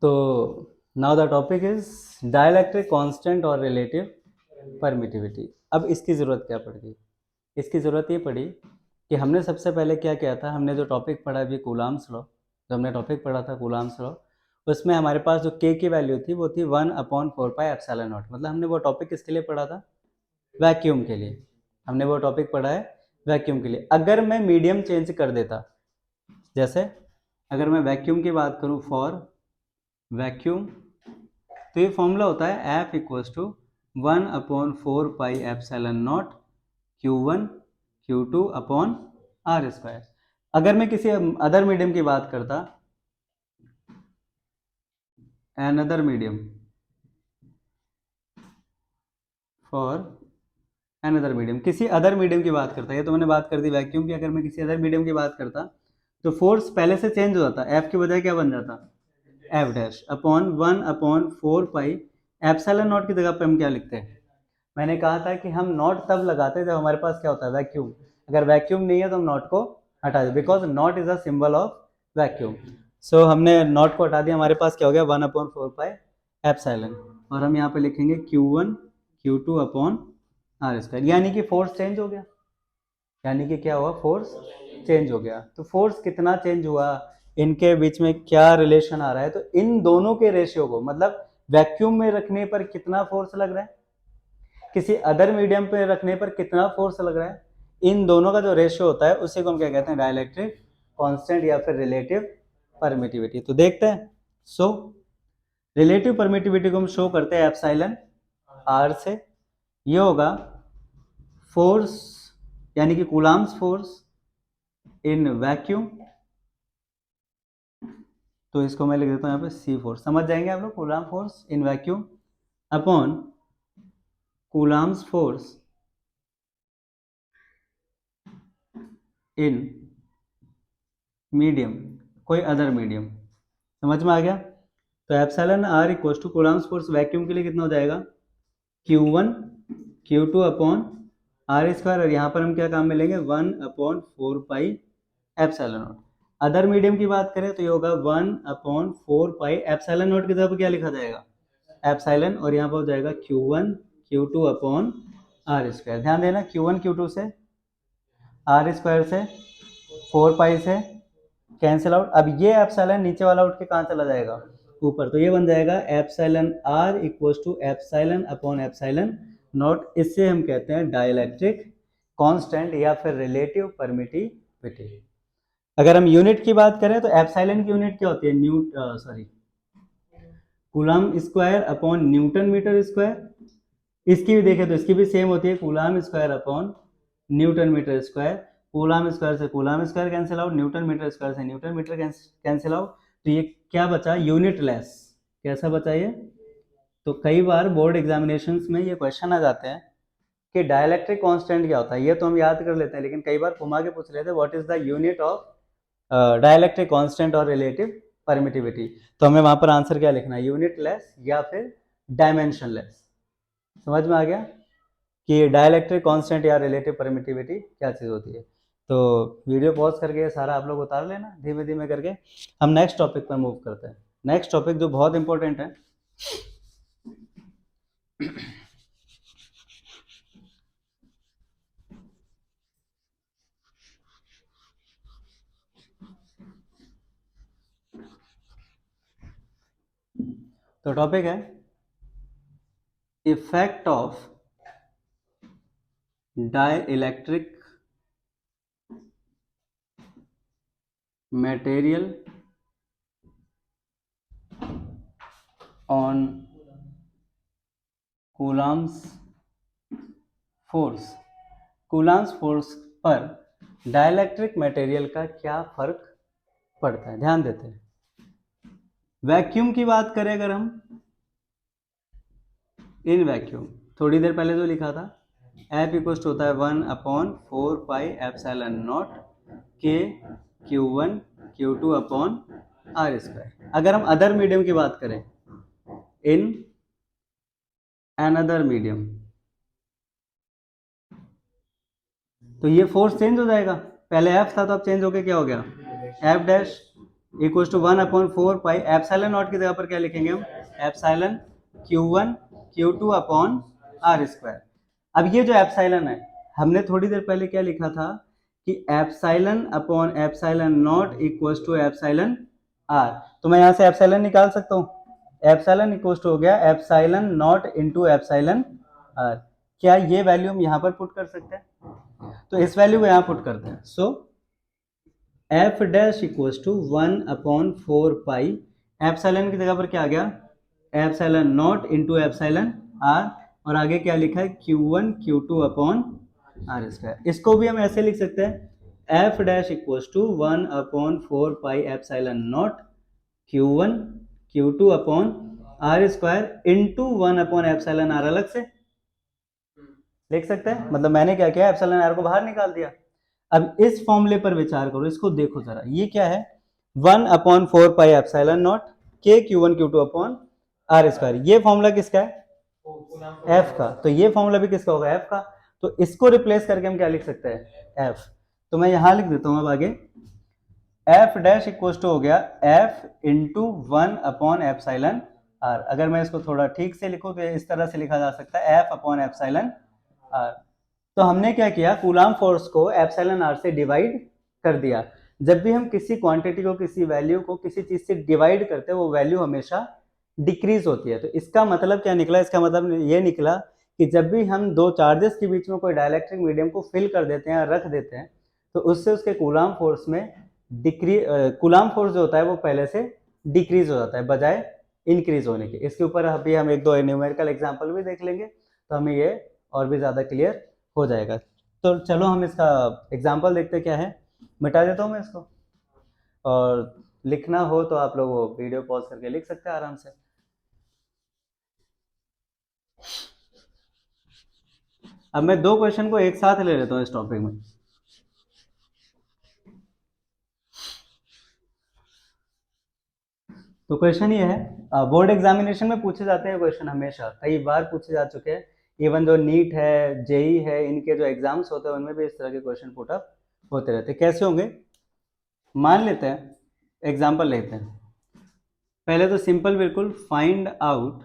तो now the topic is dielectric constant और relative permittivity. अब इसकी ज़रूरत क्या पड़ गई? इसकी ज़रूरत ये पड़ी कि हमने सबसे पहले क्या किया था, हमने जो टॉपिक पढ़ा अभी कूलाम्स लॉ, जो हमने टॉपिक पढ़ा था कूलाम्स लॉ, उसमें हमारे पास जो के की वैल्यू थी वो थी 1/4πε0। मतलब हमने वो टॉपिक किसके लिए पढ़ा था? वैक्यूम के लिए। हमने वो टॉपिक पढ़ा है वैक्यूम के लिए। अगर मैं मीडियम चेंज कर देता, जैसे अगर मैं वैक्यूम की बात करूं, फॉर वैक्यूम, तो ये फॉर्मूला होता है F = 1/4πε0 Q1 Q2/R²। अगर मैं किसी अदर मीडियम की बात करता, another medium, for another medium, किसी अदर मीडियम की बात करता, ये तो मैंने बात कर दी वैक्यूम की। अगर मैं किसी अदर मीडियम की बात करता तो फोर्स पहले से चेंज हो जाता, एफ की बजाय क्या बन जाता? एफ डैश अपॉन 1/4πε0 की जगह पे हम क्या लिखते हैं? मैंने कहा था कि हम नॉट तब लगाते हैं जब हमारे पास क्या होता है? वैक्यूम। अगर वैक्यूम नहीं है तो हम नॉट को हटा दें, because naught is a symbol of vacuum. So हमने नॉट को हटा दिया, हमारे पास क्या हो गया? 1/4πε, और हम यहाँ पे लिखेंगे Q1 Q2/R²। यानी कि फोर्स चेंज हो गया। यानी कि क्या हुआ? फोर्स चेंज हो गया। तो फोर्स कितना चेंज हुआ, इनके बीच में क्या रिलेशन आ रहा है? तो इन दोनों के रेशियो को, मतलब वैक्यूम में रखने पर कितना फोर्स लग रहा है, किसी अदर मीडियम पे रखने पर कितना फोर्स लग रहा है, इन दोनों का जो रेशियो होता है उसी को हम क्या कहते हैं? डाइलेक्ट्रिक कांस्टेंट या फिर रिलेटिव परमिटिविटी। तो देखते हैं। सो रिलेटिव परमिटिविटी को हम शो करते हैं एप्सिलॉन आर से। ये होगा फोर्स, यानी कि कूलाम्स फोर्स इन वैक्यूम, तो इसको मैं लिख देता हूं यहाँ पे सी फोर्स। समझ जाएंगे आप लोग, Coulomb force in vacuum upon Coulomb's force in medium, कोई अदर मीडियम। समझ में आ गया? तो epsilon R equal to Coulomb's force vacuum के लिए कितना हो जाएगा? Q1 Q2/R², और यहाँ पर हम क्या काम में लेंगे? 1/4πε0। अदर मीडियम की बात करें तो ये होगा 1/4πε0 की जगह क्या लिखा जाएगा? एप्सिलॉन, और यहाँ पर हो जाएगा Q1 Q2/R²। ध्यान देना, Q1 Q2 से, R² से, 4π से कैंसिल आउट। अब ये एप्सिलॉन नीचे वाला उठ के कहाँ चला जाएगा? ऊपर। तो ये बन जाएगा epsilon R equal to epsilon epsilon naught. इससे हम कहते हैं डाइलेक्ट्रिक कांस्टेंट या फिर रिलेटिव परमिटिविटी। अगर हम यूनिट की बात करें तो एप्सिलॉन की यूनिट क्या होती है? Coulomb square upon newton metre square. इसकी भी देखें तो इसकी भी सेम होती है, coulomb square upon newton metre square. Coulomb square से coulomb square cancel out, newton metre square से न्यूटन मीटर कैंसिल आउट। तो ये क्या बचा? Unitless. कैसा बचा ये? तो कई बार बोर्ड एग्जामिनेशंस में ये क्वेश्चन आ जाते हैं कि डाइलेक्ट्रिक कांस्टेंट क्या होता है। ये तो हम याद कर लेते हैं, लेकिन कई बार घुमा के पूछ लेते हैं what is the unit of dielectric constant और रिलेटिव परमिटिविटी। तो हमें वहां पर आंसर क्या लिखना है? यूनिट लेस या फिर डायमेंशन लेस। समझ में आ गया कि डाइलेक्ट्रिक कांस्टेंट या रिलेटिव परमिटिविटी क्या चीज़ होती है। तो वीडियो पॉज करके सारा आप लोग उतार लेना धीमे धीमे करके। हम नेक्स्ट टॉपिक पर मूव करते हैं। नेक्स्ट टॉपिक जो बहुत इंपॉर्टेंट है, तो टॉपिक है effect of dielectric material on Coulomb's force. Coulomb's force पर डाइलेक्ट्रिक मटेरियल का क्या फर्क पड़ता है? ध्यान देते हैं। वैक्यूम की बात करें अगर हम, इन वैक्यूम, थोड़ी देर पहले जो लिखा था F इक्वल होता है 1/4πε0 के Q1 Q2/R²। अगर हम अदर मीडियम की बात करें, इन अनदर मीडियम, तो ये फोर्स चेंज हो जाएगा। पहले F था तो अब चेंज होके क्या हो गया? F dash equal to 1/4 pi epsilon naught की जगह पर क्या लिखेंगे हम, epsilon Q1 Q2 upon R square. अब ये जो एप्सिलॉन है, हमने थोड़ी देर पहले क्या लिखा था कि epsilon upon epsilon naught equal to epsilon R, तो मैं यहाँ से एप्सिलॉन निकाल सकता हूँ, एप्सिलॉन इक्वल टू हो गया epsilon naught into epsilon R. क्या ये वैल्यू हम यहाँ पर पुट कर सकते हैं? तो इस वैल्यू को यहाँ पुट करते हैं। So F dash equals to 1/4 pi, epsilon की जगह पर क्या आ गया, epsilon naught into epsilon R, और आगे क्या लिखा है Q1 Q2 upon R square. इसको भी हम ऐसे लिख सकते हैं F dash equals to 1/4 pi epsilon naught Q1 Q2 upon R square into 1 upon epsilon R अलग से लिख सकते हैं। मतलब मैंने क्या किया, एप्सिलॉन आर को बाहर निकाल दिया। अब इस फॉर्मूले पर विचार करो, इसको देखो जरा, ये क्या है 1/4 पाई एप्सिलॉन नॉट के Q1 Q2 upon R square. ये फॉर्मूला किसका है, एफ का, तो ये फॉर्मूला भी किसका होगा, एफ का। तो इसको रिप्लेस करके हम क्या लिख सकते हैं, एफ। तो मैं यहां लिख देता हूं अब आगे, एफ डैश इक्वल टू हो गया एफ इंटू 1/एप्सिलॉन आर। अगर मैं इसको थोड़ा ठीक से लिखूं तो इस तरह से लिखा जा सकता है एफ अपॉन एप्सिलॉन आर। तो हमने क्या किया, कूलाम फोर्स को एप्सिलॉन आर से डिवाइड कर दिया। जब भी हम किसी क्वांटिटी को, किसी वैल्यू को किसी चीज से डिवाइड करते हैं, वो वैल्यू हमेशा डिक्रीज होती है। तो इसका मतलब क्या निकला, इसका मतलब ये निकला कि जब भी हम दो चार्जेस के बीच में कोई डाइलेक्ट्रिक मीडियम को फिल कर देते हैं, रख देते हैं, तो उससे उसके कूलाम फोर्स में कूलाम फोर्स जो होता है वो पहले से डिक्रीज हो जाता है बजाय इंक्रीज होने के। इसके ऊपर अभी हम एक दो न्यूमेरिकल एग्जांपल भी देख लेंगे, तो हमें ये और भी ज़्यादा क्लियर हो जाएगा। तो चलो हम इसका एग्जांपल देखते क्या है। मिटा देता हूँ मैं इसको, और लिखना हो तो आप लोग वो वीडियो पॉज करके लिख सकते हैं आराम से। अब मैं दो क्वेश्चन को एक साथ ले लेता हूँ इस टॉपिक में। तो क्वेश्चन ये है, बोर्ड एग्जामिनेशन में पूछे जाते हैं क्वेश्चन, हमेशा कई बार पूछे जा चुके हैं। इवन जो नीट है, जेई है, इनके जो एग्जाम्स होते हैं उनमें भी इस तरह के क्वेश्चन पुट अप होते रहते हैं। कैसे होंगे, मान लेते हैं, एग्जाम्पल लेते हैं। पहले तो सिंपल बिल्कुल, find out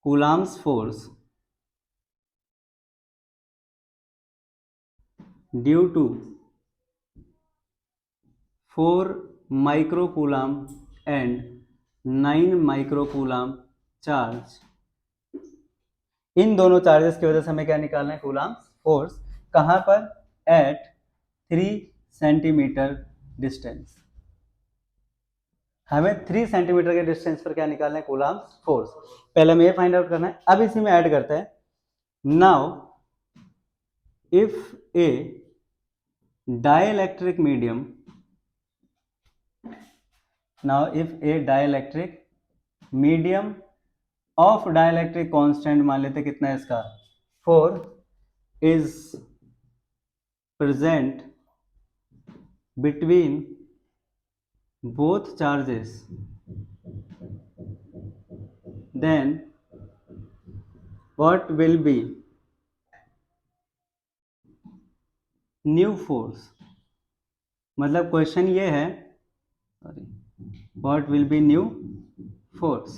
coulombs force due to 4 microcoulomb and 9 microcoulomb charge. इन दोनों चार्जेस की वजह से हमें क्या निकालना है, कूलाम फोर्स। कहां पर, एट 3 सेंटीमीटर डिस्टेंस। हमें 3 सेंटीमीटर के डिस्टेंस पर क्या निकालना है, कूलाम फोर्स। पहले हमें ये फाइंड आउट करना है। अब इसी में ऐड करते हैं, now if A dielectric medium, now if A dielectric medium of dielectric constant, मान लेते कितना है इसका 4, is present between both charges, then what will be new force। मतलब क्वेश्चन ये है, sorry, what will be new force।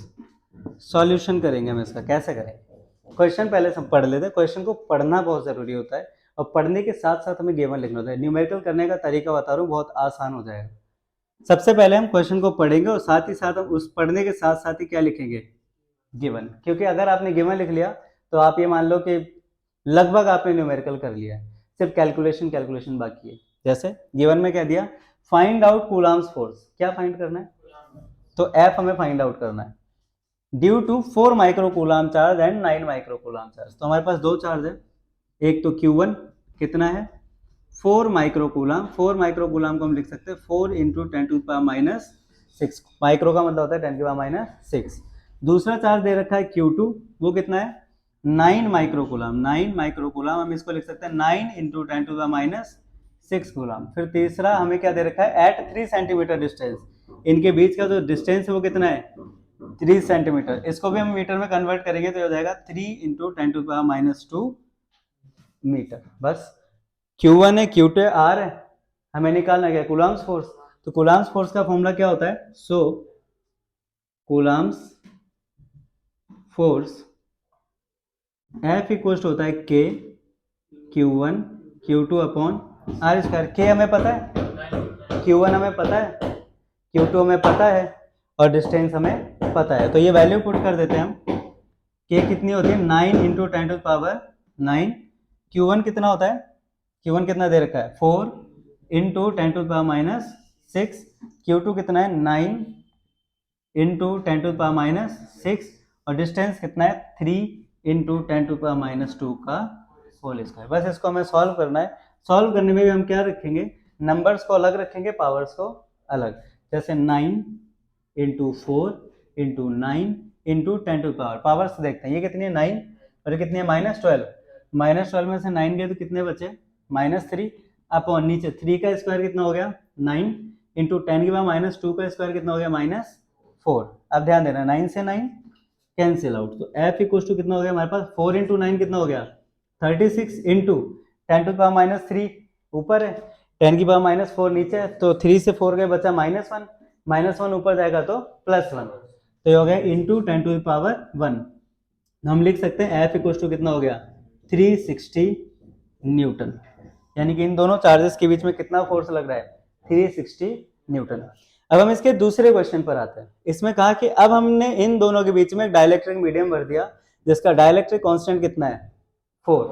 Solution करेंगे हम इसका, कैसे करेंगे, क्वेश्चन पहले से पढ़ लेते हैं। क्वेश्चन को पढ़ना बहुत जरूरी होता है, और पढ़ने के साथ साथ हमें गिवन लिखना होता है। न्यूमेरिकल करने का तरीका बता रहा हूँ, बहुत आसान हो जाएगा। सबसे पहले हम क्वेश्चन को पढ़ेंगे, और साथ ही साथ हम उस पढ़ने के साथ साथ ही क्या लिखेंगे, गिवन। क्योंकि अगर आपने गिवन लिख लिया तो आप ये मान लो कि लगभग आपने न्यूमेरिकल कर लिया है, सिर्फ कैलकुलेशन बाकी है। जैसे गिवन में क्या दिया, फाइंड आउट कूलाम्स फोर्स। क्या फाइंड करना है, तो एफ हमें फाइंड आउट करना है due to 4 micro coulomb charge and 9 micro coulomb charge. तो हमारे पास दो चार्ज है, एक तो Q1 कितना है 4 माइक्रोकूलम। 4 माइक्रोकूलम को हम लिख सकते हैं 4 इंटू 10⁻⁶। माइक्रो का मतलब होता है 10⁻⁶। दूसरा चार्ज दे रखा है Q2, वो कितना है 9 माइक्रोकूलम। 9 माइक्रोकूलम हम इसको लिख सकते हैं 9 इंटू 10⁻⁶ कूलम। फिर तीसरा हमें क्या दे रखा है, एट 3 सेंटीमीटर डिस्टेंस। इनके बीच का जो डिस्टेंस है वो कितना है 3 सेंटीमीटर। इसको भी हम मीटर में कन्वर्ट करेंगे तो हो जाएगा 3 इंटू 10⁻⁻² मीटर। बस Q1 है, Q2 है, R है, हमें निकालना क्या, कूलम्स फोर्स। तो कूलाम्स फोर्स का फॉर्मूला क्या होता है? So Coulomb's force F equal होता है K Q1 Q2 upon R square. K हमें पता है, Q1 हमें पता है, Q2 हमें पता है और डिस्टेंस हमें पता है। तो ये वैल्यू पुट कर देते हैं हम। K कितनी होती है? 9 इंटू 10 टू पावर 9। Q1 कितना होता है? Q1 कितना दे रखा है? 4 into 10 to power minus 6। Q2 कितना है? 9 इंटू 10 टू पावर माइनस 6 और डिस्टेंस कितना है? 3 इंटू 10 टू पावर माइनस 2 का होल स्क्वायर। बस इसको हमें सॉल्व करना है। सॉल्व करने में भी हम क्या रखेंगे? नंबर्स को अलग रखेंगे, पावर्स को अलग। जैसे 9 into 4 into 9 into 10 to power. Powers देखते हैं, ये कितनी है? 9 और ये कितनी है? -12। -12 में से 9 गए तो कितने बचे? -3 अपॉन नीचे 3 का स्क्वायर कितना हो गया? 9 इंटू 10 की पावर -2 का स्क्वायर कितना हो गया? -4। अब ध्यान देना, 9 से 9 कैंसिल आउट, तो F इक्वल टू कितना हो गया हमारे पास? 4 इंटू 9 कितना हो गया? 36 इंटू 10 टू पावर -3 ऊपर है, 10 की पावर -4 नीचे है, तो 3 से 4 गए बचा -1, -1 ऊपर जाएगा तो +1, तो ये हो गया इंटू 10 टू पावर 1। हम लिख सकते हैं F इक्वल टू कितना हो गया? 360 न्यूटन। यानी कि इन दोनों चार्जेस के बीच में कितना फोर्स लग रहा है? 360 न्यूटन। अब हम इसके दूसरे क्वेश्चन पर आते हैं। इसमें कहा कि अब हमने इन दोनों के बीच में एक डाइलेक्ट्रिक मीडियम भर दिया जिसका डाइलेक्ट्रिक कांस्टेंट कितना है? 4।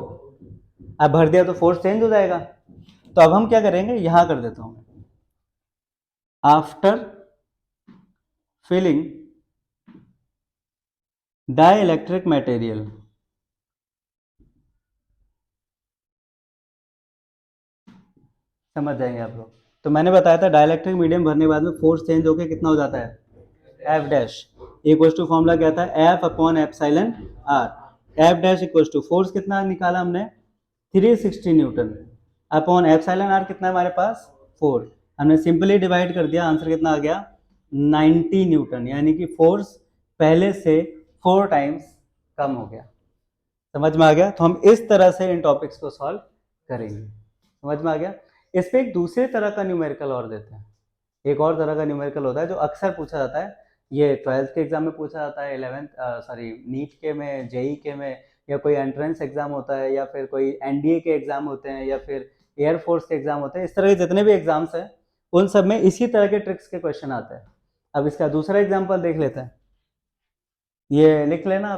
अब भर दिया तो फोर्स चेंज हो जाएगा। तो अब हम क्या करेंगे? यहां कर देता हूं, आफ्टर फिलिंग डाइलेक्ट्रिक मटेरियल समझ जाएंगे आप लोग। तो मैंने बताया था डाइलेक्ट्रिक मीडियम भरने के बाद में फोर्स चेंज होकर कितना हो जाता है? F dash equal to formula क्या था? F upon epsilon R। F dash equal to force कितना निकाला हमने? 360 न्यूटन अपॉन एप्सिलॉन R कितना है हमारे पास? 4। हमने सिंपली डिवाइड कर दिया, आंसर कितना आ गया? 90 न्यूटन। यानी कि फोर्स पहले से 4 टाइम्स कम हो गया। समझ में आ गया? तो हम इस तरह से इन टॉपिक्स को सॉल्व करेंगे। समझ में आ गया? इस पे एक दूसरे तरह का न्यूमेरिकल और देते हैं। एक और तरह का न्यूमेरिकल होता है जो अक्सर पूछा जाता है। ये 12th के एग्जाम में पूछा जाता है, 11th नीट के में, जेई के में, या कोई एंट्रेंस एग्जाम होता है, या फिर कोई एनडीए के एग्जाम होते हैं, या फिर एयरफोर्स के एग्जाम होते हैं। इस तरह के जितने भी एग्जाम्स हैं उन सब में इसी तरह के ट्रिक्स के क्वेश्चन आते हैं। अब इसका दूसरा एग्जाम्पल देख लेते हैं। ये लिख लेना।